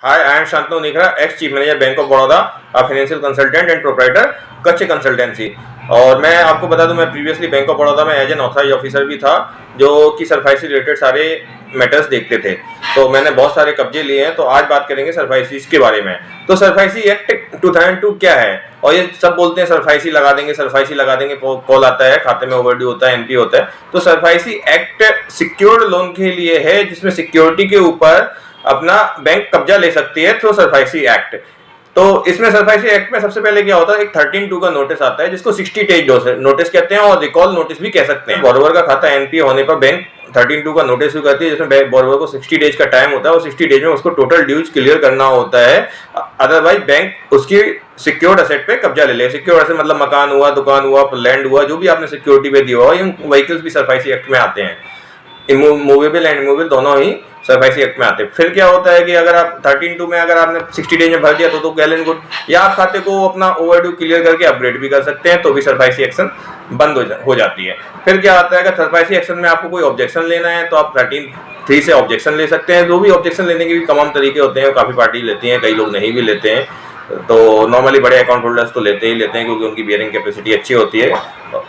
Hi, I am Shantanu Nikra, ex chief manager bank of Baroda, financial consultant and proprietor Kutch consultancy. और मैं आपको बता दूं, मैं प्रीवियसली बैंक ऑफ बड़ौदा में एज एन ऑथराइज ऑफिसर भी था, जो कि सरफाई रिलेटेड सारे मैटर्स देखते थे। तो मैंने बहुत सारे कब्जे लिए हैं। तो आज बात करेंगे सरफाई के बारे में। तो सरफाई एक्ट 2002 क्या है? और ये सब बोलते हैं सरफाई लगा देंगे, सरफाई लगा देंगे, कॉल आता है, खाते में ओवरड्यू होता है, एनपी होता है। तो सरफाई एक्ट सिक्योर्ड लोन के लिए है, जिसमें सिक्योरिटी के ऊपर अपना बैंक कब्जा ले सकती है थ्रू सरफाई एक्ट। तो इसमें सरफाई एक्ट में सबसे पहले क्या होता है, एक 13(2) का नोटिस आता है, जिसको 60 डेज नोटिस कहते हैं और रिकॉल नोटिस भी कह सकते हैं। बोरोवर का खाता एनपी होने पर बैंक 13(2) का नोटिस भी करती है, जिसमें बोरोवर को 60 डेज का टाइम होता है और 60 डेज में उसको टोटल ड्यूज क्लियर करना होता है। अदरवाइज बैंक उसकी सिक्योर्ड एसेट पे कब्जा ले ले। सिक्योर्ड एसेट मतलब मकान हुआ, दुकान हुआ, लैंड हुआ, जो भी आपने सिक्योरिटी पे दिया हुआ, इन व्हीकल्स भी सरफाई एक्ट में आते हैं। मूवेबल एंड इमूवेबल दोनों ही सरफाई एक्ट में आते हैं। फिर क्या होता है कि अगर आप 13(2) में अगर आपने 60 डेज में भर दिया तो वेल एंड गुड, या आप खाते को अपना ओवरड्यू क्लियर करके अपग्रेड भी कर सकते हैं, तो भी सरफाई एक्शन बंद हो जाती है। फिर क्या आता है, अगर सरफाई एक्शन में आपको कोई ऑब्जेक्शन लेना है तो आप 13(3) से ऑब्जेक्शन ले सकते हैं। जो भी ऑब्जेक्शन लेने के भी तमाम तरीके होते हैं, काफ़ी पार्टी लेती हैं, कई लोग नहीं भी लेते हैं। तो नॉर्मली बड़े अकाउंट होल्डर्स तो लेते ही लेते हैं, क्योंकि उनकी बियरिंग कैपेसिटी अच्छी होती है।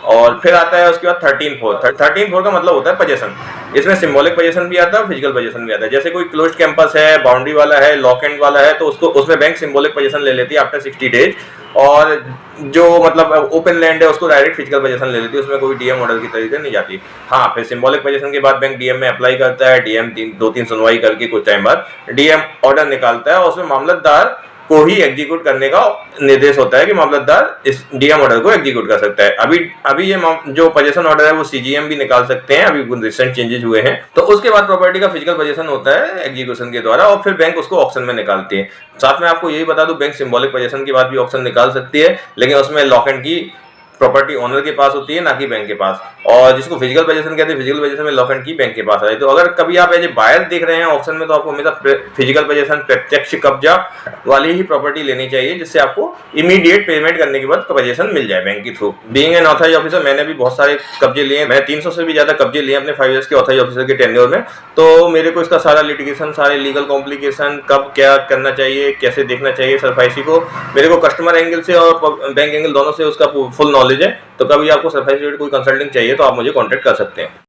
और फिर आता है उसके बाद 13(4) का मतलब होता है पोजीशन। इसमें सिंबॉलिक पोजीशन भी आता है, फिजिकल पोजीशन भी आता है। जैसे कोई क्लोज्ड कैंपस है, बाउंड्री वाला है, लॉक एंड वाला है, तो उसको उसमें बैंक सिंबॉलिक पोजीशन ले लेती है आफ्टर 60 डेज। और जो मतलब ओपन लैंड है उसको डायरेक्ट फिजिकल पोजीशन ले लेती है, उसमें कोई डीएम ऑर्डर की तरीके नहीं जाती। हाँ, फिर सिंबॉलिक पोजीशन के बाद बैंक डीएम में अप्लाई करता है। डीएम 2-3 सुनवाई करके कुछ टाइम बाद डीएम ऑर्डर निकालता है, और उसमें मामलतदार को ही एग्जीक्यूट करने का निर्देश होता है कि मामलतदार इस डीएम ऑर्डर को एग्जीक्यूट कर सकता है। अभी ये जो पोजीशन ऑर्डर है वो सीजीएम भी निकाल सकते हैं, अभी रिसेंट चेंजेस हुए हैं। तो उसके बाद प्रॉपर्टी का फिजिकल पोजीशन होता है एग्जीक्यूशन के द्वारा, और फिर बैंक उसको ऑक्शन में निकालती है। साथ में आपको यही बता दूं, बैंक सिंबॉलिक पोजीशन के बाद भी ऑक्शन निकाल सकती है, लेकिन उसमें लॉक एंड की प्रॉपर्टी ओनर के पास होती है, ना कि बैंक के पास। और जिसको फिजिकल पोजीशन कहते हैं, फिजिकल पोजीशन में लॉक एंड की बैंक के पास है। तो अगर कभी आप एज ए बायर देख रहे हैं ऑप्शन में, तो आपको हमेशा फिजिकल पोजीशन, प्रत्यक्ष कब्जा वाली ही प्रॉपर्टी लेनी चाहिए, जिससे आपको इमीडिएट पेमेंट करने के बाद पोजीशन मिल जाए बैंक के through. Being an authorise officer, मैंने भी बहुत सारे कब्जे लिए हैं। मैंने 300 से भी ज्यादा कब्जे लिए अपने 5 इयर्स के ऑथराइज ऑफिसर के टेन्योर में। तो मेरे को इसका सारा लिटिगेशन, सारे लीगल कॉम्प्लिकेशन, कब क्या करना चाहिए, कैसे देखना चाहिए सरफाई को, मेरे को कस्टमर एंगल से और बैंक एंगल दोनों से उसका फुल नॉलेज है। तो कभी आपको सरफाई से कोई कंसल्टिंग चाहिए तो आप मुझे कांटेक्ट कर सकते हैं।